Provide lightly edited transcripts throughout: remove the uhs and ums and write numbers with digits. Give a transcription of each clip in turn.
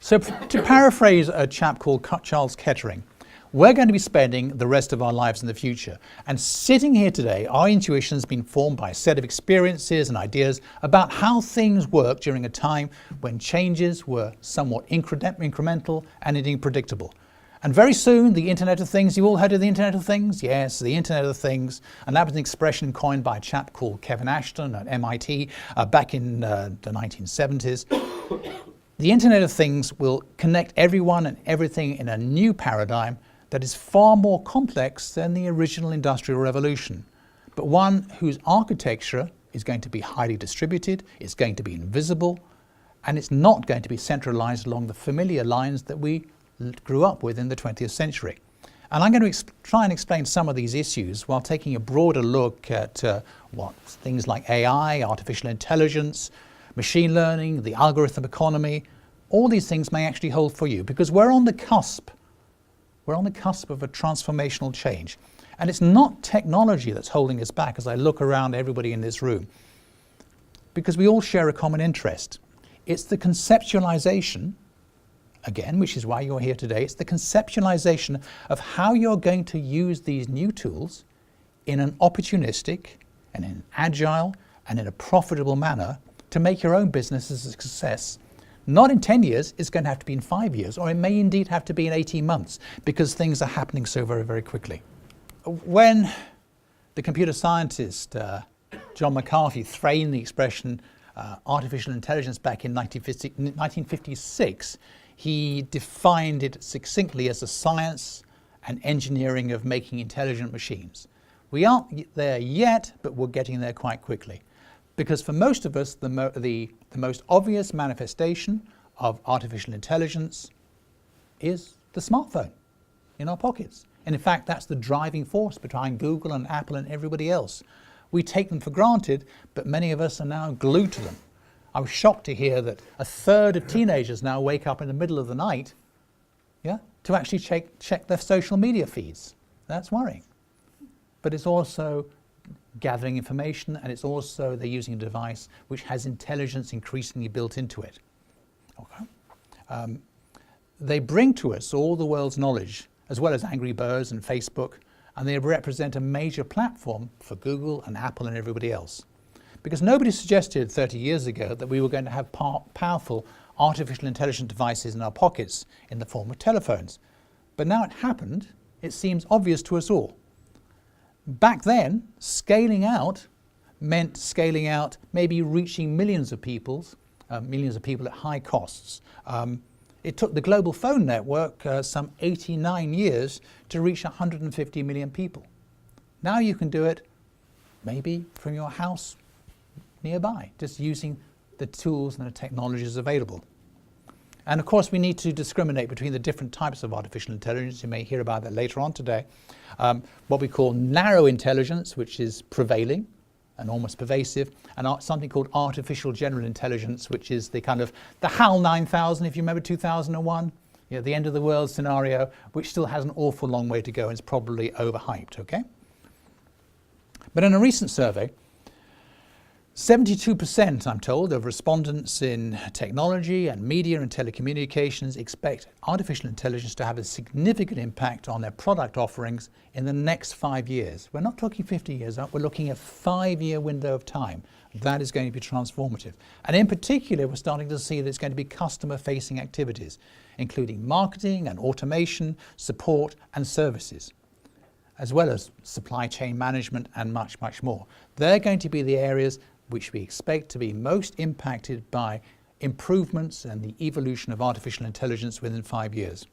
So to paraphrase a chap called Charles Kettering, we're going to be spending the rest of our lives in the future. And sitting here today, our intuition has been formed by a set of experiences and ideas about how things work during a time when changes were somewhat incremental and indeed predictable. And very soon, the Internet of Things, you all heard of the Internet of Things? Yes, the Internet of Things. And that was an expression coined by a chap called Kevin Ashton at MIT back in the 1970s. The Internet of Things will connect everyone and everything in a new paradigm that is far more complex than the original Industrial Revolution, but one whose architecture is going to be highly distributed, it's going to be invisible, and it's not going to be centralized along the familiar lines that we grew up with in the 20th century. And I'm going to try and explain some of these issues while taking a broader look at what things like AI, artificial intelligence, machine learning, the algorithm economy, all these things may actually hold for you, because we're on the cusp of a transformational change. And it's not technology that's holding us back as I look around everybody in this room, because we all share a common interest. It's the conceptualization, again, which is why you're here today, it's the conceptualization of how you're going to use these new tools in an opportunistic and in an agile and in a profitable manner to make your own business a success. Not in 10 years, it's going to have to be in 5 years, or it may indeed have to be in 18 months, because things are happening so very, very quickly. When the computer scientist John McCarthy framed the expression artificial intelligence back in 1956, he defined it succinctly as the science and engineering of making intelligent machines. We aren't there yet, but we're getting there quite quickly. Because for most of us, the most obvious manifestation of artificial intelligence is the smartphone in our pockets. And in fact, that's the driving force behind Google and Apple and everybody else. We take them for granted, but many of us are now glued to them. I was shocked to hear that a third of teenagers now wake up in the middle of the night, to actually check their social media feeds. That's worrying. But it's also gathering information, and it's also they're using a device which has intelligence increasingly built into it. Okay. They bring to us all the world's knowledge, as well as Angry Birds and Facebook, and they represent a major platform for Google and Apple and everybody else. Because nobody suggested 30 years ago that we were going to have powerful artificial intelligence devices in our pockets in the form of telephones. But now it happened, it seems obvious to us all. Back then, scaling out meant scaling out, maybe reaching millions of people at high costs. It took the global phone network some 89 years to reach 150 million people. Now you can do it maybe from your house nearby, just using the tools and the technologies available. And of course, we need to discriminate between the different types of artificial intelligence. You may hear about that later on today. What we call narrow intelligence, which is prevailing and almost pervasive, and something called artificial general intelligence, which is the kind of the HAL 9000, if you remember 2001, the end of the world scenario, which still has an awful long way to go and is probably overhyped, okay? But in a recent survey, 72%, I'm told, of respondents in technology and media and telecommunications expect artificial intelligence to have a significant impact on their product offerings in the next 5 years. We're not talking 50 years up, we're looking at a 5-year window of time. That is going to be transformative. And in particular, we're starting to see that it's going to be customer-facing activities, including marketing and automation, support and services, as well as supply chain management and much, much more. They're going to be the areas which we expect to be most impacted by improvements and the evolution of artificial intelligence within 5 years.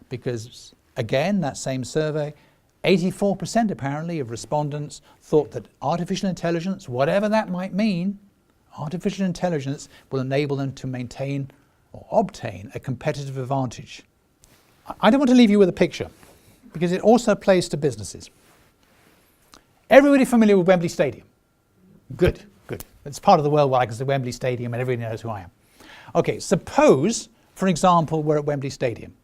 Because, again, that same survey, 84% apparently of respondents thought that artificial intelligence, whatever that might mean, artificial intelligence will enable them to maintain or obtain a competitive advantage. I don't want to leave you with a picture, because it also plays to businesses. Everybody familiar with Wembley Stadium? Good, good. It's part of the world where I can say Wembley Stadium and everybody knows who I am. Okay, suppose, for example, we're at Wembley Stadium,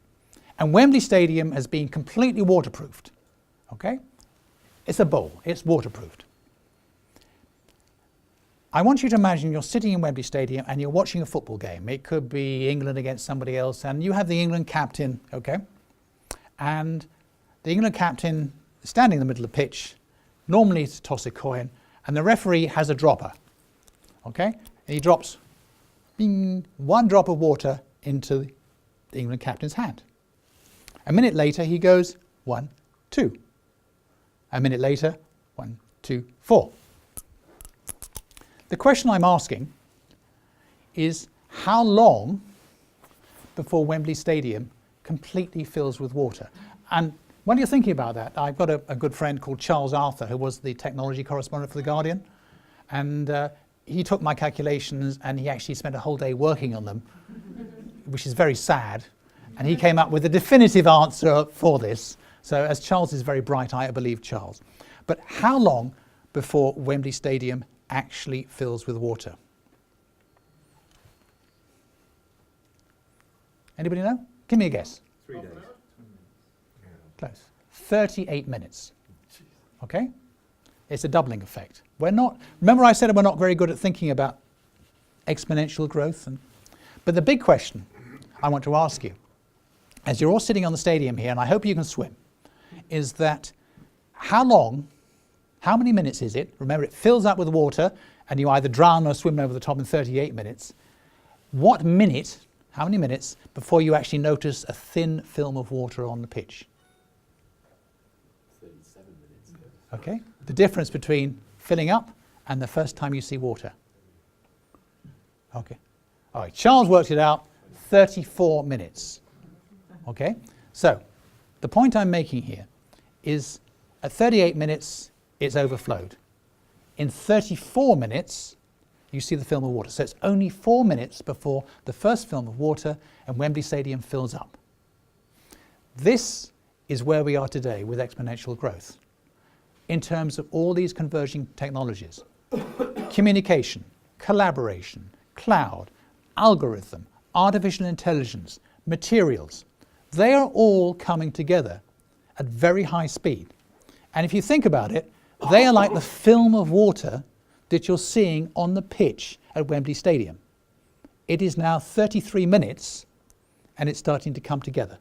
and Wembley Stadium has been completely waterproofed. Okay? It's a bowl, it's waterproofed. I want you to imagine you're sitting in Wembley Stadium and you're watching a football game. It could be England against somebody else, and you have the England captain, okay? And the England captain is standing in the middle of the pitch, normally to toss a coin, and the referee has a dropper, okay? And he drops, bing, one drop of water into the England captain's hand. A minute later, he goes 1, 2. A minute later, 1, 2, 4. The question I'm asking is how long before Wembley Stadium completely fills with water? And when you're thinking about that, I've got a good friend called Charles Arthur, who was the technology correspondent for The Guardian, and he took my calculations and he actually spent a whole day working on them, which is very sad, and he came up with a definitive answer for this. So as Charles is very bright, I believe Charles. But how long before Wembley Stadium actually fills with water? Anybody know? Give me a guess. 3 days. Close. 38 minutes. Okay? It's a doubling effect. We're not, remember I said we're not very good at thinking about exponential growth? But the big question I want to ask you, as you're all sitting on the stadium here, and I hope you can swim, is that how many minutes is it? Remember, it fills up with water and you either drown or swim over the top in 38 minutes. What minute, how many minutes before you actually notice a thin film of water on the pitch? 37 minutes. Okay, the difference between filling up and the first time you see water. Okay, all right, Charles worked it out, 34 minutes. Okay, so the point I'm making here is at 38 minutes, it's overflowed. In 34 minutes, you see the film of water. So it's only 4 minutes before the first film of water and Wembley Stadium fills up. This is where we are today with exponential growth in terms of all these converging technologies. Communication, collaboration, cloud, algorithm, artificial intelligence, materials. They are all coming together at very high speed. And if you think about it, they are like the film of water that you're seeing on the pitch at Wembley Stadium. It is now 33 minutes and it's starting to come together.